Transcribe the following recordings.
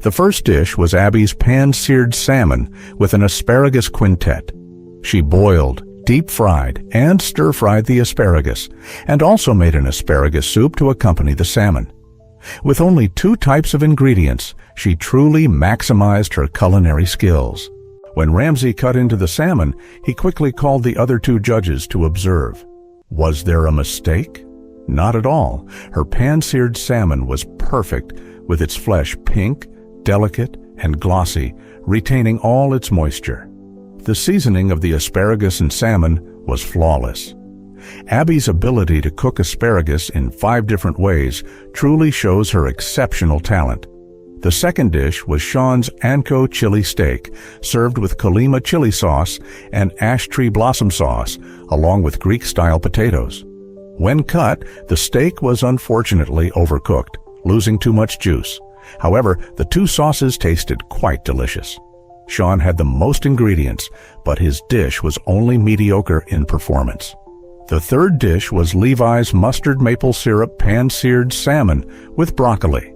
The first dish was Abby's pan-seared salmon with an asparagus quintet. She boiled, deep-fried, and stir-fried the asparagus, and also made an asparagus soup to accompany the salmon. With only 2 types of ingredients, she truly maximized her culinary skills. When Ramsay cut into the salmon, he quickly called the other 2 judges to observe. Was there a mistake? Not at all. Her pan-seared salmon was perfect, with its flesh pink, delicate, and glossy, retaining all its moisture. The seasoning of the asparagus and salmon was flawless. Abby's ability to cook asparagus in 5 different ways truly shows her exceptional talent. The second dish was Sean's Anko chili steak, served with Colima chili sauce and ash tree blossom sauce, along with Greek-style potatoes. When cut, the steak was unfortunately overcooked, losing too much juice. However, the 2 sauces tasted quite delicious. Sean had the most ingredients, but his dish was only mediocre in performance. The third dish was Levi's mustard maple syrup pan-seared salmon with broccoli.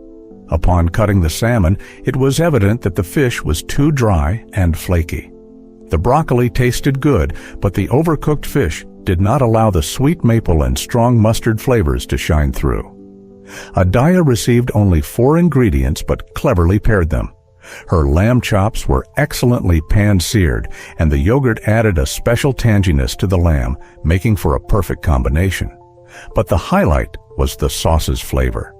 Upon cutting the salmon, it was evident that the fish was too dry and flaky. The broccoli tasted good, but the overcooked fish did not allow the sweet maple and strong mustard flavors to shine through. Adaya received only 4 ingredients but cleverly paired them. Her lamb chops were excellently pan-seared, and the yogurt added a special tanginess to the lamb, making for a perfect combination. But the highlight was the sauce's flavor.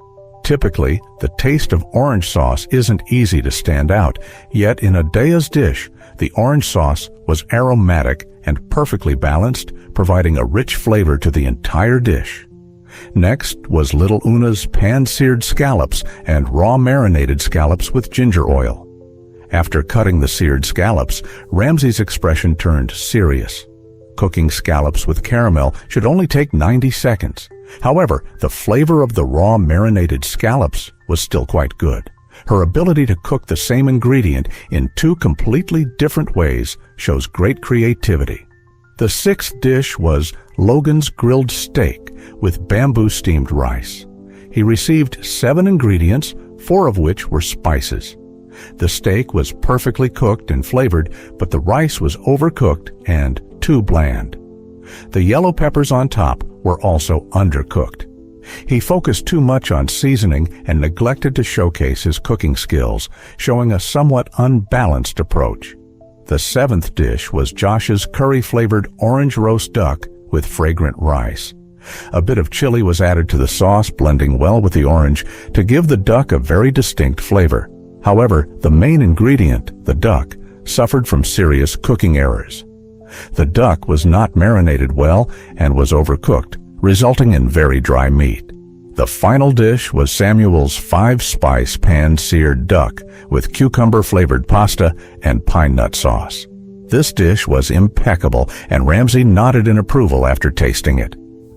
Typically, the taste of orange sauce isn't easy to stand out, yet in Adaya's dish, the orange sauce was aromatic and perfectly balanced, providing a rich flavor to the entire dish. Next was Little Una's pan-seared scallops and raw marinated scallops with ginger oil. After cutting the seared scallops, Ramsay's expression turned serious. Cooking scallops with caramel should only take 90 seconds. However, the flavor of the raw marinated scallops was still quite good. Her ability to cook the same ingredient in 2 completely different ways shows great creativity. The 6th dish was Logan's grilled steak with bamboo steamed rice. He received 7 ingredients, 4 of which were spices. The steak was perfectly cooked and flavored, but the rice was overcooked and too bland. The yellow peppers on top were also undercooked. He focused too much on seasoning and neglected to showcase his cooking skills, showing a somewhat unbalanced approach. The 7th dish was Josh's curry-flavored orange roast duck with fragrant rice. A bit of chili was added to the sauce, blending well with the orange to give the duck a very distinct flavor. However, the main ingredient, the duck, suffered from serious cooking errors. The duck was not marinated well and was overcooked, resulting in very dry meat. The final dish was Samuel's 5-spice pan-seared duck with cucumber-flavored pasta and pine nut sauce. This dish was impeccable, and Ramsay nodded in approval after tasting it.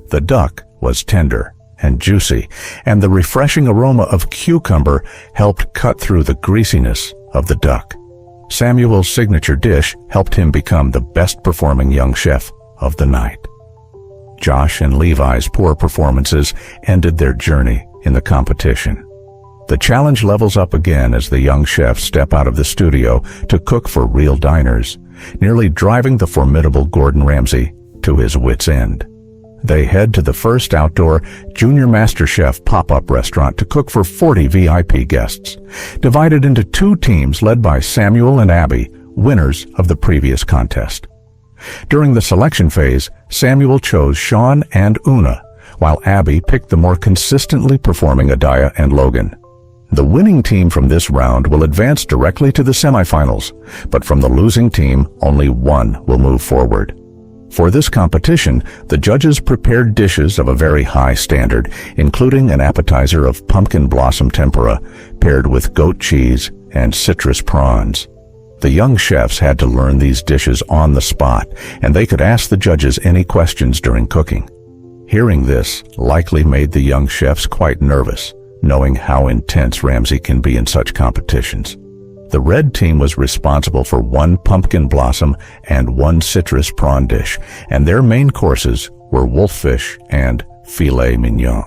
The duck was tender and juicy, and the refreshing aroma of cucumber helped cut through the greasiness of the duck. Samuel's signature dish helped him become the best-performing young chef of the night. Josh and Levi's poor performances ended their journey in the competition. The challenge levels up again as the young chefs step out of the studio to cook for real diners, nearly driving the formidable Gordon Ramsay to his wits' end. They head to the first outdoor Junior Master Chef pop-up restaurant to cook for 40 VIP guests, divided into 2 teams led by Samuel and Abby, winners of the previous contest. During the selection phase, Samuel chose Sean and Una, while Abby picked the more consistently performing Adaya and Logan. The winning team from this round will advance directly to the semifinals, but from the losing team, only one will move forward. For this competition, the judges prepared dishes of a very high standard, including an appetizer of pumpkin blossom tempura paired with goat cheese and citrus prawns. The young chefs had to learn these dishes on the spot, and they could ask the judges any questions during cooking. Hearing this likely made the young chefs quite nervous, knowing how intense Ramsay can be in such competitions. The red team was responsible for 1 pumpkin blossom and 1 citrus prawn dish, and their main courses were wolffish and filet mignon.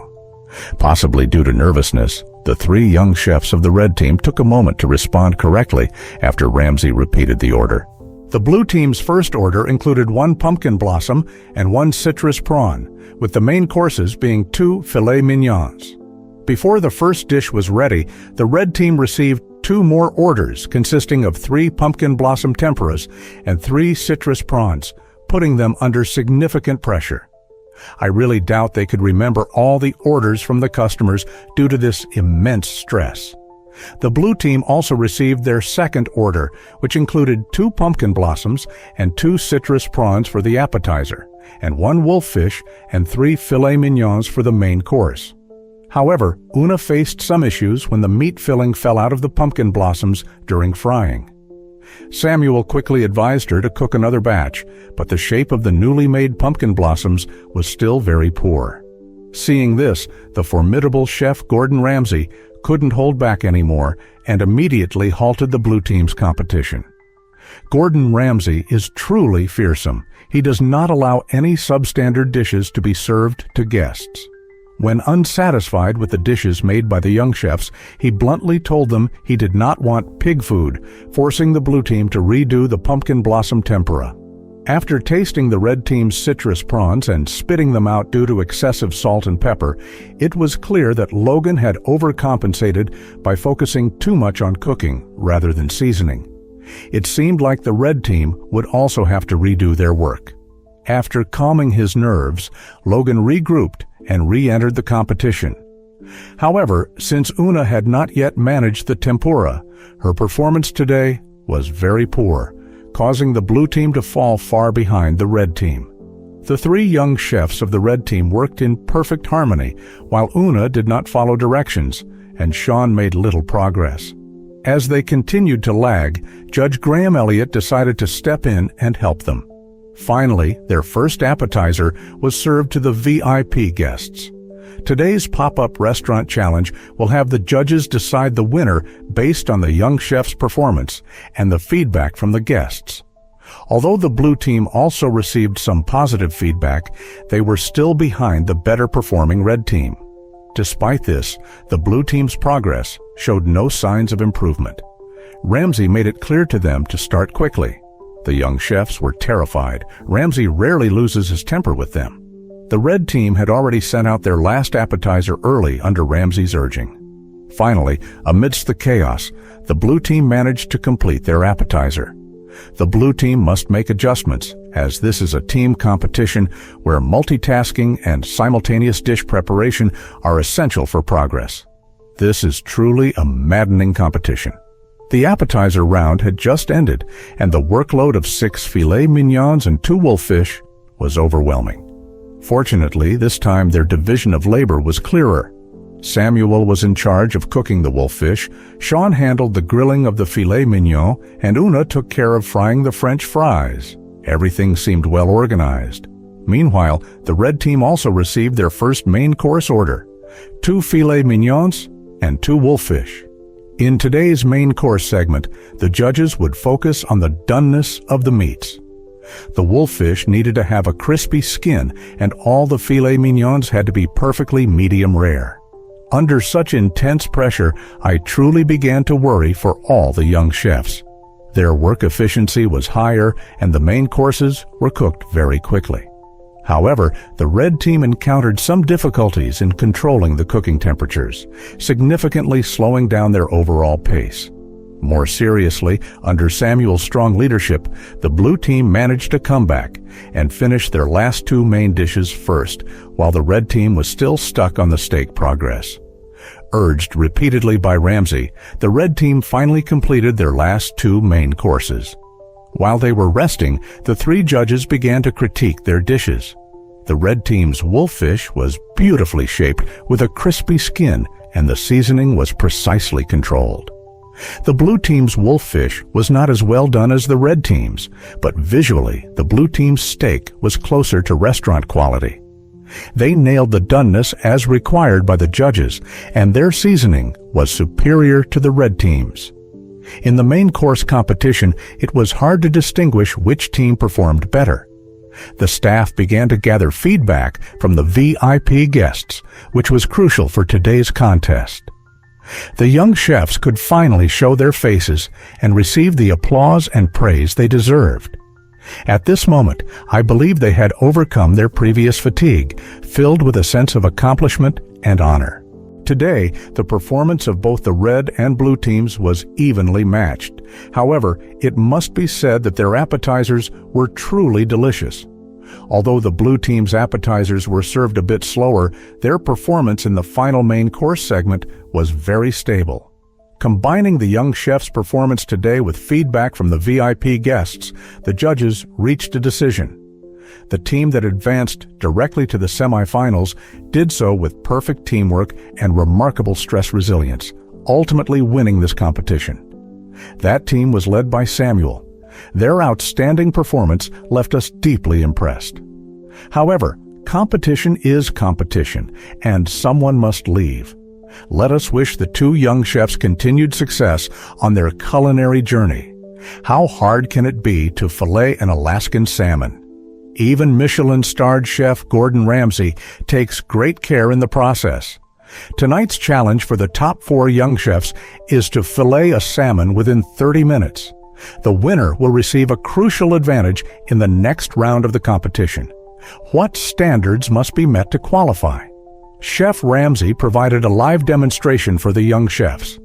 Possibly due to nervousness, The three young chefs of the red team took a moment to respond correctly after Ramsay repeated the order. The blue team's first order included 1 pumpkin blossom and 1 citrus prawn, with the main courses being 2 filet mignons. Before the first dish was ready, the red team received 2 more orders consisting of 3 pumpkin blossom tempuras and 3 citrus prawns, putting them under significant pressure. I really doubt they could remember all the orders from the customers due to this immense stress. The blue team also received their second order, which included 2 pumpkin blossoms and 2 citrus prawns for the appetizer, and 1 wolffish and 3 filet mignons for the main course. However, Una faced some issues when the meat filling fell out of the pumpkin blossoms during frying. Samuel quickly advised her to cook another batch, but the shape of the newly made pumpkin blossoms was still very poor. Seeing this, the formidable chef Gordon Ramsay couldn't hold back anymore and immediately halted the blue team's competition. Gordon Ramsay is truly fearsome. He does not allow any substandard dishes to be served to guests. When unsatisfied with the dishes made by the young chefs, he bluntly told them he did not want pig food, forcing the blue team to redo the pumpkin blossom tempura. After tasting the red team's citrus prawns and spitting them out due to excessive salt and pepper, it was clear that Logan had overcompensated by focusing too much on cooking rather than seasoning. It seemed like the red team would also have to redo their work. After calming his nerves, Logan regrouped and re-entered the competition. However, since Una had not yet managed the tempura, her performance today was very poor, causing the blue team to fall far behind the red team. The 3 young chefs of the red team worked in perfect harmony, while Una did not follow directions, and Sean made little progress. As they continued to lag, Judge Graham Elliott decided to step in and help them. Finally, their first appetizer was served to the VIP guests. Today's pop-up restaurant challenge will have the judges decide the winner based on the young chef's performance and the feedback from the guests. Although the blue team also received some positive feedback, they were still behind the better-performing red team. Despite this, the blue team's progress showed no signs of improvement. Ramsay made it clear to them to start quickly. The young chefs were terrified. Ramsay rarely loses his temper with them. The red team had already sent out their last appetizer early under Ramsay's urging. Finally, amidst the chaos, the blue team managed to complete their appetizer. The blue team must make adjustments, as this is a team competition where multitasking and simultaneous dish preparation are essential for progress. This is truly a maddening competition. The appetizer round had just ended, and the workload of 6 filet mignons and 2 wolffish was overwhelming. Fortunately, this time their division of labor was clearer. Samuel was in charge of cooking the wolffish, Sean handled the grilling of the filet mignon, and Una took care of frying the French fries. Everything seemed well organized. Meanwhile, the red team also received their first main course order: 2 filet mignons and 2 wolffish. In today's main course segment, the judges would focus on the doneness of the meats. The wolffish needed to have a crispy skin, and all the filet mignons had to be perfectly medium rare. Under such intense pressure, I truly began to worry for all the young chefs. Their work efficiency was higher, and the main courses were cooked very quickly. However, the red team encountered some difficulties in controlling the cooking temperatures, significantly slowing down their overall pace. More seriously, under Samuel's strong leadership, the blue team managed a comeback and finished their last 2 main dishes first, while the red team was still stuck on the steak progress. Urged repeatedly by Ramsay, the red team finally completed their last 2 main courses. While they were resting, the 3 judges began to critique their dishes. The red team's wolffish was beautifully shaped with a crispy skin, and the seasoning was precisely controlled. The blue team's wolffish was not as well done as the red team's, but visually, the blue team's steak was closer to restaurant quality. They nailed the doneness as required by the judges, and their seasoning was superior to the red team's. In the main course competition, it was hard to distinguish which team performed better. The staff began to gather feedback from the VIP guests, which was crucial for today's contest. The young chefs could finally show their faces and receive the applause and praise they deserved. At this moment, I believe they had overcome their previous fatigue, filled with a sense of accomplishment and honor. Today, the performance of both the red and blue teams was evenly matched. However, it must be said that their appetizers were truly delicious. Although the blue team's appetizers were served a bit slower, their performance in the final main course segment was very stable. Combining the young chef's performance today with feedback from the VIP guests, the judges reached a decision. The team that advanced directly to the semifinals did so with perfect teamwork and remarkable stress resilience, ultimately winning this competition. That team was led by Samuel. Their outstanding performance left us deeply impressed. However, competition is competition, and someone must leave. Let us wish the two young chefs continued success on their culinary journey. How hard can it be to fillet an Alaskan salmon? Even Michelin-starred chef Gordon Ramsay takes great care in the process. Tonight's challenge for the top 4 young chefs is to fillet a salmon within 30 minutes. The winner will receive a crucial advantage in the next round of the competition. What standards must be met to qualify? Chef Ramsay provided a live demonstration for the young chefs.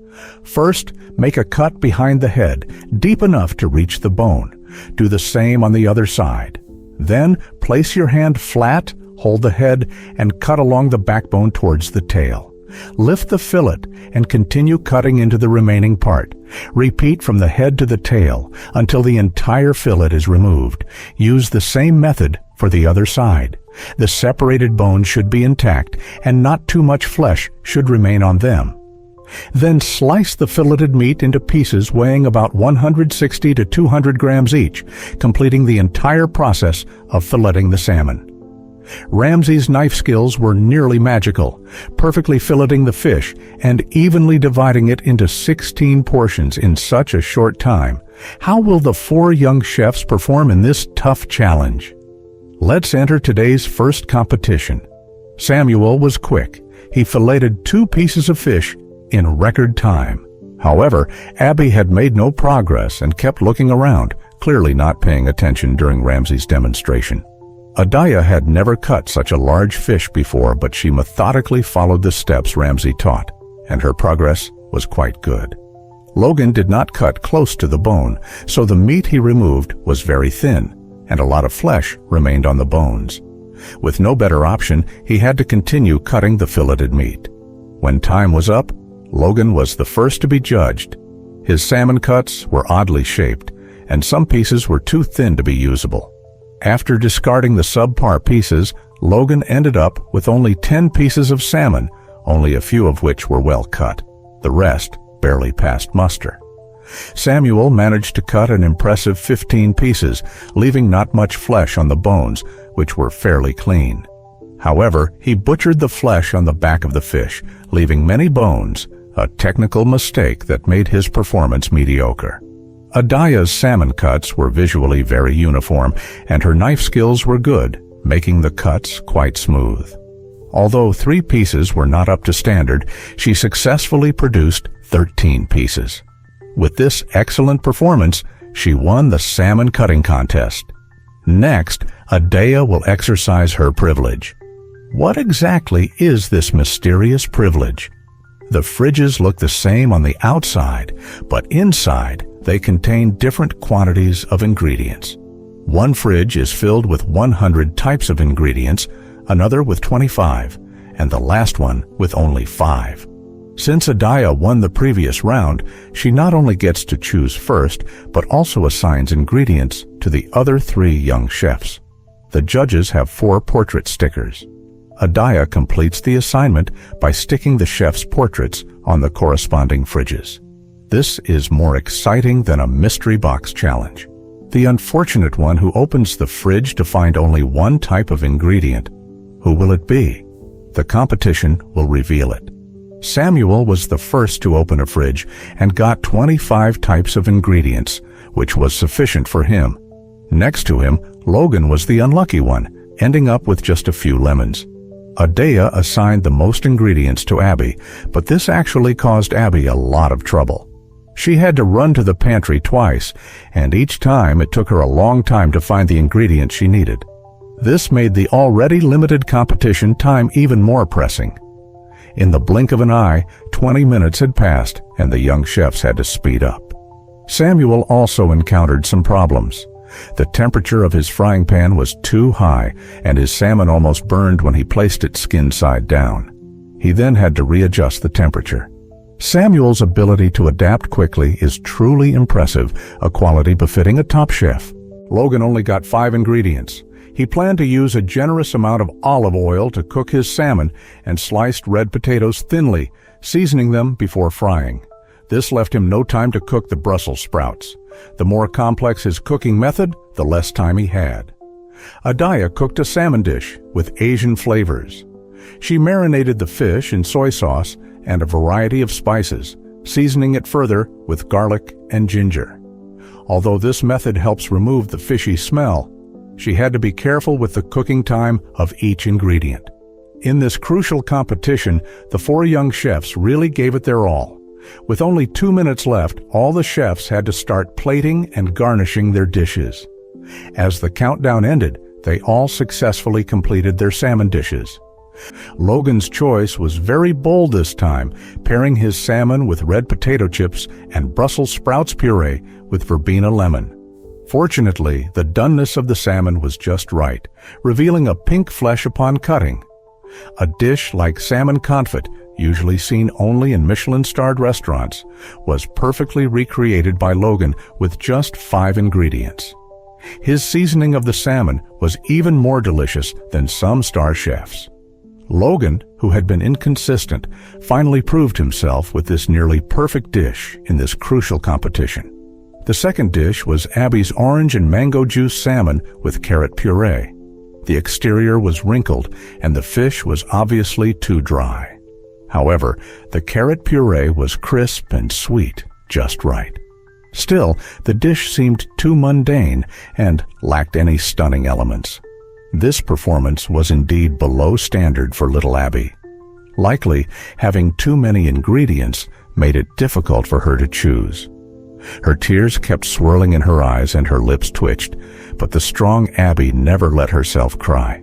First, make a cut behind the head, deep enough to reach the bone. Do the same on the other side. Then, place your hand flat, hold the head, and cut along the backbone towards the tail. Lift the fillet and continue cutting into the remaining part. Repeat from the head to the tail until the entire fillet is removed. Use the same method for the other side. The separated bones should be intact and not too much flesh should remain on them. Then slice the filleted meat into pieces weighing about 160 to 200 grams each, completing the entire process of filleting the salmon. Ramsay's knife skills were nearly magical, perfectly filleting the fish and evenly dividing it into 16 portions in such a short time. How will the 4 young chefs perform in this tough challenge? Let's enter today's first competition. Samuel was quick. He filleted 2 pieces of fish in record time. However, Abby had made no progress and kept looking around, clearly not paying attention during Ramsay's demonstration. Adaya had never cut such a large fish before, but she methodically followed the steps Ramsay taught, and her progress was quite good. Logan did not cut close to the bone, so the meat he removed was very thin, and a lot of flesh remained on the bones. With no better option, he had to continue cutting the filleted meat. When time was up, Logan was the first to be judged. His salmon cuts were oddly shaped, and some pieces were too thin to be usable. After discarding the subpar pieces, Logan ended up with only 10 pieces of salmon, only a few of which were well cut. The rest barely passed muster. Samuel managed to cut an impressive 15 pieces, leaving not much flesh on the bones, which were fairly clean. However, he butchered the flesh on the back of the fish, leaving many bones, a technical mistake that made his performance mediocre. Adaya's salmon cuts were visually very uniform, and her knife skills were good, making the cuts quite smooth. Although 3 pieces were not up to standard, she successfully produced 13 pieces. With this excellent performance, she won the salmon cutting contest. Next, Adaya will exercise her privilege. What exactly is this mysterious privilege? The fridges look the same on the outside, but inside they contain different quantities of ingredients. One fridge is filled with 100 types of ingredients, another with 25, and the last one with only 5. Since Adaya won the previous round, she not only gets to choose first, but also assigns ingredients to the other 3 young chefs. The judges have 4 portrait stickers. Adaya completes the assignment by sticking the chef's portraits on the corresponding fridges. This is more exciting than a mystery box challenge. The unfortunate one who opens the fridge to find only one type of ingredient. Who will it be? The competition will reveal it. Samuel was the first to open a fridge and got 25 types of ingredients, which was sufficient for him. Next to him, Logan was the unlucky one, ending up with just a few lemons. Adaya assigned the most ingredients to Abby, but this actually caused Abby a lot of trouble. She had to run to the pantry twice, and each time it took her a long time to find the ingredients she needed. This made the already limited competition time even more pressing. In the blink of an eye, 20 minutes had passed, and the young chefs had to speed up. Samuel also encountered some problems. The temperature of his frying pan was too high, and his salmon almost burned when he placed it skin side down. He then had to readjust the temperature. Samuel's ability to adapt quickly is truly impressive, a quality befitting a top chef. Logan only got 5 ingredients. He planned to use a generous amount of olive oil to cook his salmon and sliced red potatoes thinly, seasoning them before frying. This left him no time to cook the Brussels sprouts. The more complex his cooking method, the less time he had. Adaya cooked a salmon dish with Asian flavors. She marinated the fish in soy sauce and a variety of spices, seasoning it further with garlic and ginger. Although this method helps remove the fishy smell, she had to be careful with the cooking time of each ingredient. In this crucial competition, the 4 young chefs really gave it their all. With only 2 minutes left, all the chefs had to start plating and garnishing their dishes. As the countdown ended, they all successfully completed their salmon dishes. Logan's choice was very bold this time, pairing his salmon with red potato chips and Brussels sprouts puree with verbena lemon. Fortunately, the doneness of the salmon was just right, revealing a pink flesh upon cutting. A dish like salmon confit, usually seen only in Michelin-starred restaurants, was perfectly recreated by Logan with just 5 ingredients. His seasoning of the salmon was even more delicious than some star chefs. Logan, who had been inconsistent, finally proved himself with this nearly perfect dish in this crucial competition. The second dish was Abby's orange and mango juice salmon with carrot puree. The exterior was wrinkled, and the fish was obviously too dry. However, the carrot puree was crisp and sweet, just right. Still, the dish seemed too mundane and lacked any stunning elements. This performance was indeed below standard for little Abby. Likely, having too many ingredients made it difficult for her to choose. Her tears kept swirling in her eyes and her lips twitched, but the strong Abby never let herself cry.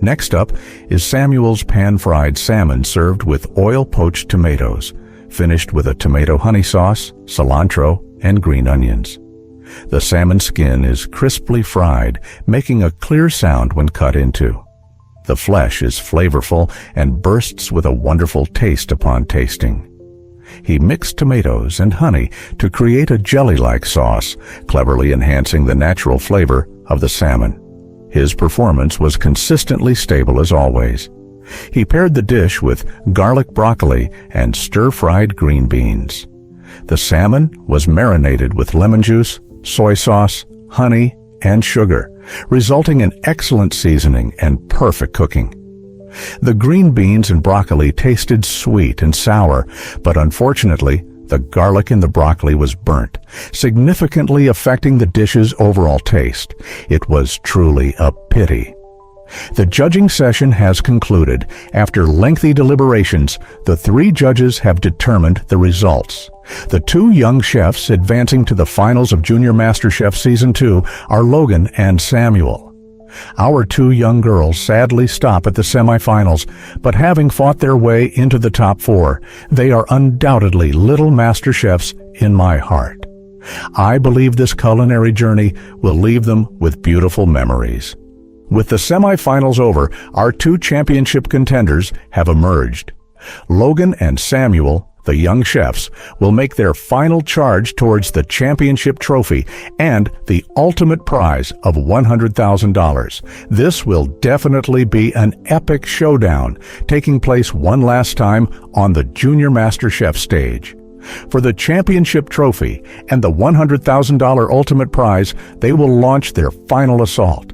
Next up is Samuel's pan-fried salmon served with oil-poached tomatoes, finished with a tomato honey sauce, cilantro, and green onions. The salmon skin is crisply fried, making a clear sound when cut into. The flesh is flavorful and bursts with a wonderful taste upon tasting. He mixed tomatoes and honey to create a jelly-like sauce, cleverly enhancing the natural flavor of the salmon. His performance was consistently stable as always. He paired the dish with garlic broccoli and stir-fried green beans. The salmon was marinated with lemon juice, soy sauce, honey, and sugar, resulting in excellent seasoning and perfect cooking. The green beans and broccoli tasted sweet and sour, but unfortunately, the garlic in the broccoli was burnt, significantly affecting the dish's overall taste. It was truly a pity. The judging session has concluded. After lengthy deliberations, the 3 judges have determined the results. The 2 young chefs advancing to the finals of Junior MasterChef Season 2 are Logan and Samuel. Our 2 young girls sadly stop at the semifinals, but having fought their way into the top 4, they are undoubtedly little master chefs in my heart. I believe this culinary journey will leave them with beautiful memories. With the semifinals over, our 2 championship contenders have emerged. Logan and Samuel, the young chefs, will make their final charge towards the championship trophy and the ultimate prize of $100,000. This will definitely be an epic showdown, taking place one last time on the Junior MasterChef stage. For the championship trophy and the $100,000 ultimate prize, they will launch their final assault.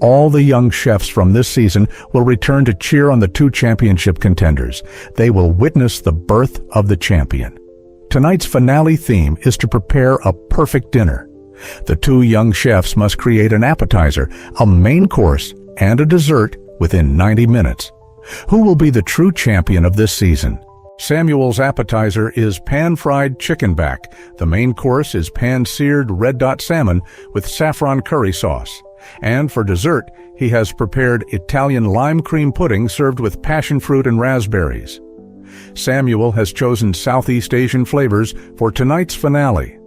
All the young chefs from this season will return to cheer on the 2 championship contenders. They will witness the birth of the champion. Tonight's finale theme is to prepare a perfect dinner. The 2 young chefs must create an appetizer, a main course, and a dessert within 90 minutes. Who will be the true champion of this season? Samuel's appetizer is pan-fried chicken back. The main course is pan-seared red dot salmon with saffron curry sauce. And for dessert, he has prepared Italian lime cream pudding served with passion fruit and raspberries. Samuel has chosen Southeast Asian flavors for tonight's finale.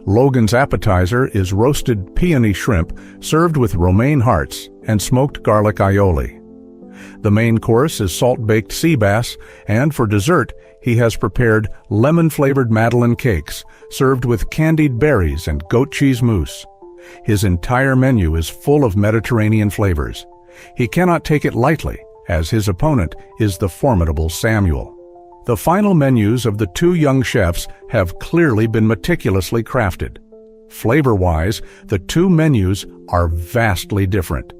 Logan's appetizer is roasted peony shrimp served with romaine hearts and smoked garlic aioli. The main course is salt-baked sea bass, and for dessert, he has prepared lemon-flavored Madeleine cakes served with candied berries and goat cheese mousse. His entire menu is full of Mediterranean flavors. He cannot take it lightly, as his opponent is the formidable Samuel. The final menus of the two young chefs have clearly been meticulously crafted. Flavor-wise, the two menus are vastly different.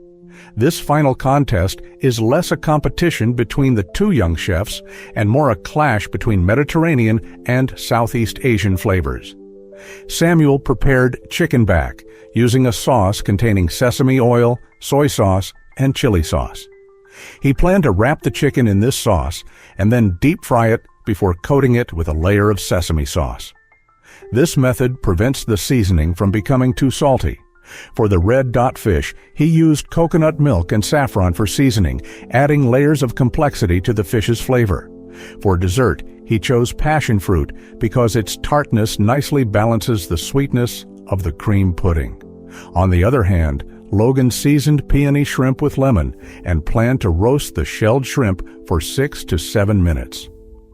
This final contest is less a competition between the two young chefs and more a clash between Mediterranean and Southeast Asian flavors. Samuel prepared chicken back using a sauce containing sesame oil, soy sauce, and chili sauce. He planned to wrap the chicken in this sauce and then deep fry it before coating it with a layer of sesame sauce. This method prevents the seasoning from becoming too salty. For the red dot fish, he used coconut milk and saffron for seasoning, adding layers of complexity to the fish's flavor. For dessert, he chose passion fruit because its tartness nicely balances the sweetness of the cream pudding. On the other hand, Logan seasoned peony shrimp with lemon and planned to roast the shelled shrimp for 6 to 7 minutes.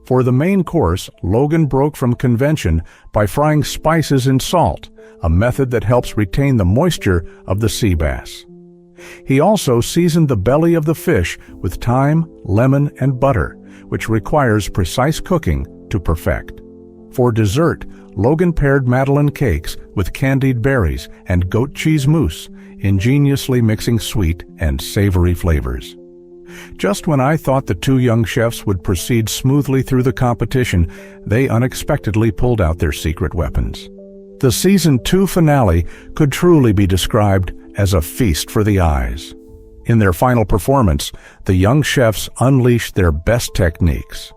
For the main course, Logan broke from convention by frying spices in salt, a method that helps retain the moisture of the sea bass. He also seasoned the belly of the fish with thyme, lemon, and butter, which requires precise cooking to perfect. For dessert, Logan paired Madeleine cakes with candied berries and goat cheese mousse, ingeniously mixing sweet and savory flavors. Just when I thought the two young chefs would proceed smoothly through the competition, they unexpectedly pulled out their secret weapons. The Season 2 finale could truly be described as a feast for the eyes. In their final performance, the young chefs unleashed their best techniques.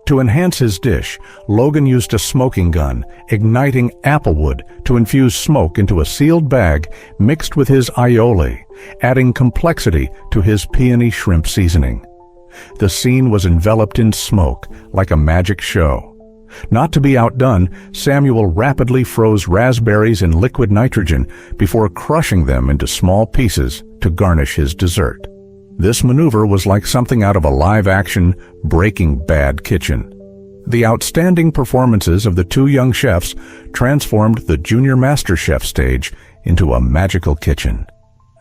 To enhance his dish, Logan used a smoking gun, igniting applewood to infuse smoke into a sealed bag mixed with his aioli, adding complexity to his peony shrimp seasoning. The scene was enveloped in smoke, like a magic show. Not to be outdone, Samuel rapidly froze raspberries in liquid nitrogen before crushing them into small pieces to garnish his dessert. This maneuver was like something out of a live-action Breaking Bad kitchen. The outstanding performances of the two young chefs transformed the Junior Master Chef stage into a magical kitchen.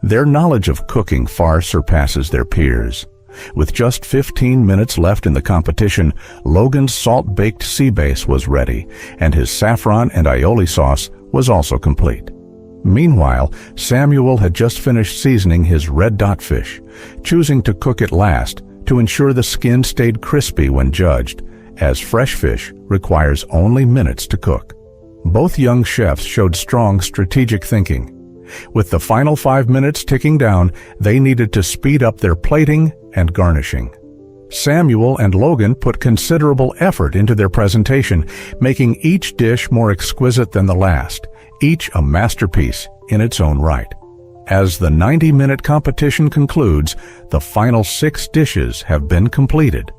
Their knowledge of cooking far surpasses their peers. With just 15 minutes left in the competition, Logan's salt-baked sea bass was ready, and his saffron and aioli sauce was also complete. Meanwhile, Samuel had just finished seasoning his red dot fish, choosing to cook it last to ensure the skin stayed crispy when judged, as fresh fish requires only minutes to cook. Both young chefs showed strong strategic thinking. With the final 5 minutes ticking down, they needed to speed up their plating and garnishing. Samuel and Logan put considerable effort into their presentation, making each dish more exquisite than the last, each a masterpiece in its own right. As the 90-minute competition concludes, the final 6 dishes have been completed.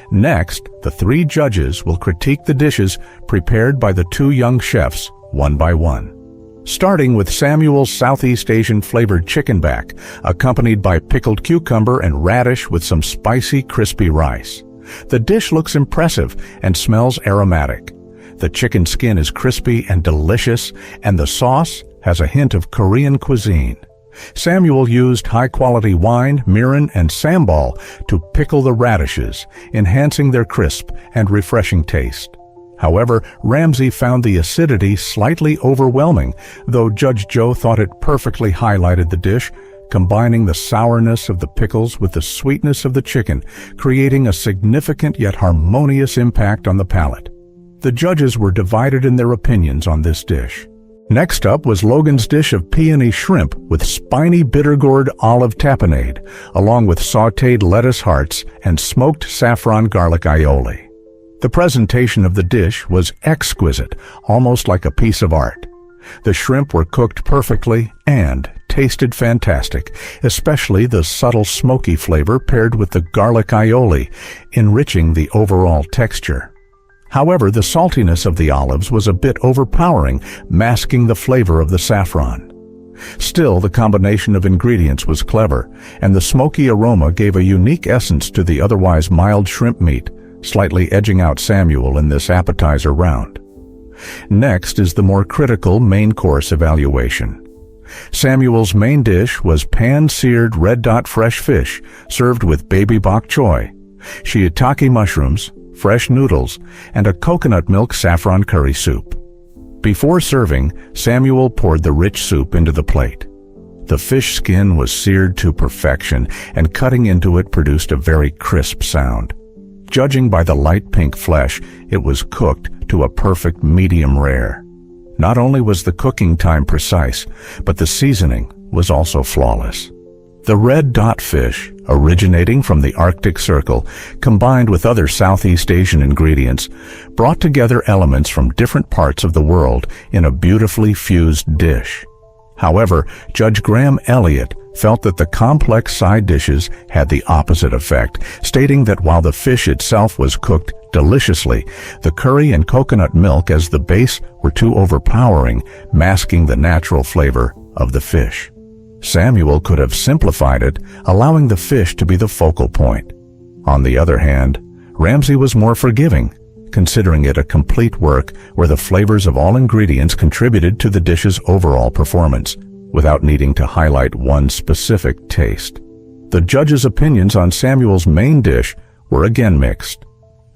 Next, the 3 judges will critique the dishes prepared by the 2 young chefs, one by one. Starting with Samuel's Southeast Asian flavored chicken back, accompanied by pickled cucumber and radish with some spicy, crispy rice. The dish looks impressive and smells aromatic. The chicken skin is crispy and delicious, and the sauce has a hint of Korean cuisine. Samuel used high-quality wine, mirin, and sambal to pickle the radishes, enhancing their crisp and refreshing taste. However, Ramsay found the acidity slightly overwhelming, though Judge Joe thought it perfectly highlighted the dish, combining the sourness of the pickles with the sweetness of the chicken, creating a significant yet harmonious impact on the palate. The judges were divided in their opinions on this dish. Next up was Logan's dish of peony shrimp with spiny bitter-gourd olive tapenade, along with sautéed lettuce hearts and smoked saffron garlic aioli. The presentation of the dish was exquisite, almost like a piece of art. The shrimp were cooked perfectly and tasted fantastic, especially the subtle smoky flavor paired with the garlic aioli, enriching the overall texture. However, the saltiness of the olives was a bit overpowering, masking the flavor of the saffron. Still, the combination of ingredients was clever, and the smoky aroma gave a unique essence to the otherwise mild shrimp meat, slightly edging out Samuel in this appetizer round. Next is the more critical main course evaluation. Samuel's main dish was pan-seared red dot fresh fish served with baby bok choy, shiitake mushrooms, fresh noodles, and a coconut milk saffron curry soup. Before serving, Samuel poured the rich soup into the plate. The fish skin was seared to perfection, and cutting into it produced a very crisp sound. Judging by the light pink flesh, it was cooked to a perfect medium rare. Not only was the cooking time precise, but the seasoning was also flawless. The red dot fish, originating from the Arctic Circle, combined with other Southeast Asian ingredients, brought together elements from different parts of the world in a beautifully fused dish. However, Judge Graham Elliott felt that the complex side dishes had the opposite effect, stating that while the fish itself was cooked deliciously, the curry and coconut milk as the base were too overpowering, masking the natural flavor of the fish. Samuel could have simplified it, allowing the fish to be the focal point. On the other hand, Ramsay was more forgiving, considering it a complete work where the flavors of all ingredients contributed to the dish's overall performance, without needing to highlight one specific taste. The judges' opinions on Samuel's main dish were again mixed.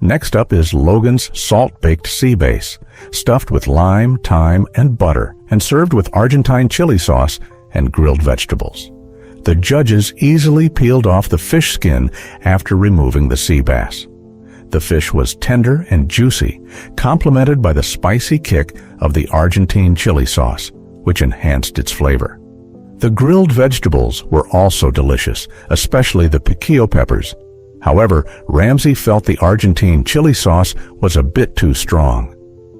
Next up is Logan's salt-baked sea bass, stuffed with lime, thyme, and butter, and served with Argentine chili sauce and grilled vegetables. The judges easily peeled off the fish skin after removing the sea bass. The fish was tender and juicy, complemented by the spicy kick of the Argentine chili sauce, which enhanced its flavor. The grilled vegetables were also delicious, especially the piquillo peppers. However, Ramsay felt the Argentine chili sauce was a bit too strong.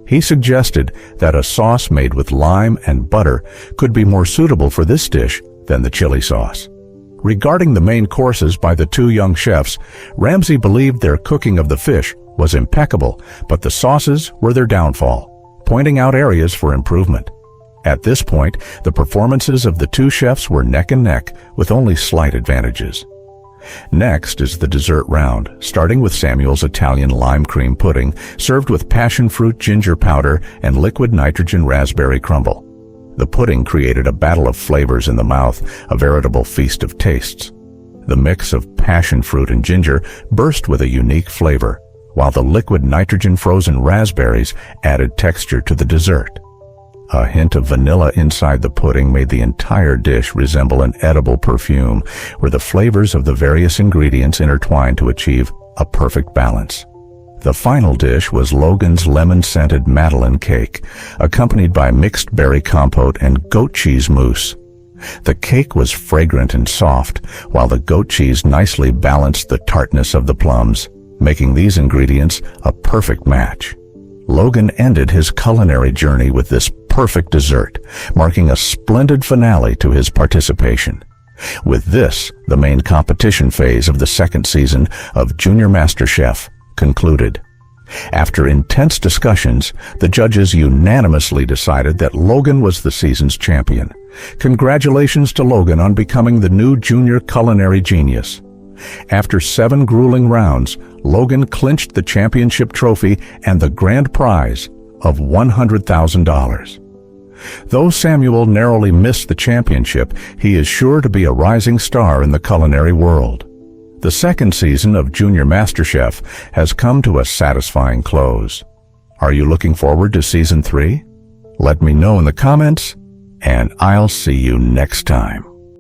He suggested that a sauce made with lime and butter could be more suitable for this dish than the chili sauce. Regarding the main courses by the two young chefs, Ramsay believed their cooking of the fish was impeccable, but the sauces were their downfall, pointing out areas for improvement. At this point, the performances of the two chefs were neck and neck, with only slight advantages. Next is the dessert round, starting with Samuel's Italian lime cream pudding, served with passion fruit ginger powder and liquid nitrogen raspberry crumble. The pudding created a battle of flavors in the mouth, a veritable feast of tastes. The mix of passion fruit and ginger burst with a unique flavor, while the liquid nitrogen frozen raspberries added texture to the dessert. A hint of vanilla inside the pudding made the entire dish resemble an edible perfume, where the flavors of the various ingredients intertwined to achieve a perfect balance. The final dish was Logan's lemon-scented Madeleine cake, accompanied by mixed berry compote and goat cheese mousse. The cake was fragrant and soft, while the goat cheese nicely balanced the tartness of the plums, making these ingredients a perfect match. Logan ended his culinary journey with this perfect dessert, marking a splendid finale to his participation. With this, the main competition phase of the second season of Junior MasterChef concluded. After intense discussions, the judges unanimously decided that Logan was the season's champion. Congratulations to Logan on becoming the new junior culinary genius. After 7 grueling rounds, Logan clinched the championship trophy and the grand prize of $100,000. Though Samuel narrowly missed the championship, he is sure to be a rising star in the culinary world. The second season of Junior MasterChef has come to a satisfying close. Are you looking forward to Season 3? Let me know in the comments, and I'll see you next time.